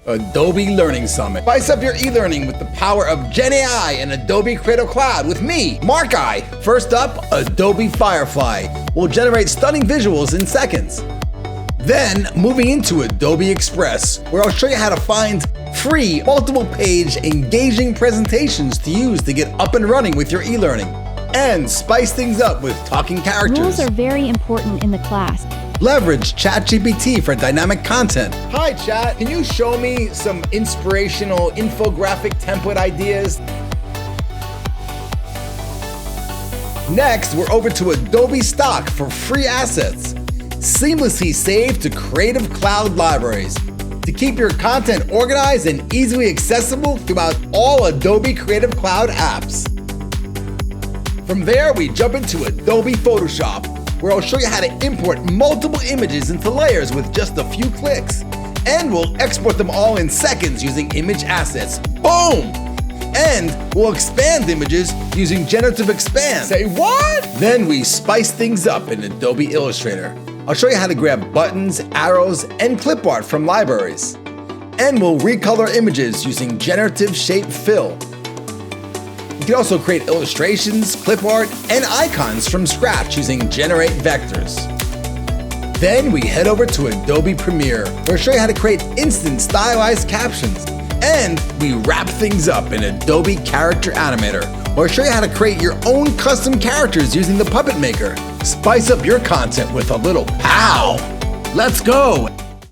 Adobe Learning Summit. Spice up your e-learning with the power of Gen AI and Adobe Creative Cloud with me, Mark I. First up, Adobe Firefly will generate stunning visuals in seconds. Then, moving into Adobe Express, where I'll show you how to find free, multiple-page, engaging presentations to use to get up and running with your e-learning. And spice things up with talking characters. Rules are very important in the class. Leverage ChatGPT for dynamic content. Hi Chat, can you show me some inspirational infographic template ideas? Next, we're over to Adobe Stock for free assets. Seamlessly saved to Creative Cloud libraries to keep your content organized and easily accessible throughout all Adobe Creative Cloud apps. From there, we jump into Adobe Photoshop, where I'll show you how to import multiple images into layers with just a few clicks. And we'll export them all in seconds using image assets. Boom! And we'll expand images using generative expand. Say what? Then we spice things up in Adobe Illustrator. I'll show you how to grab buttons, arrows, and clip art from libraries. And we'll recolor images using generative shape fill. You can also create illustrations, clip art, and icons from scratch using Generate Vectors. Then we head over to Adobe Premiere, where I'll show you how to create instant stylized captions. And we wrap things up in Adobe Character Animator, where I'll show you how to create your own custom characters using the Puppet Maker. Spice up your content with a little pow! Let's go!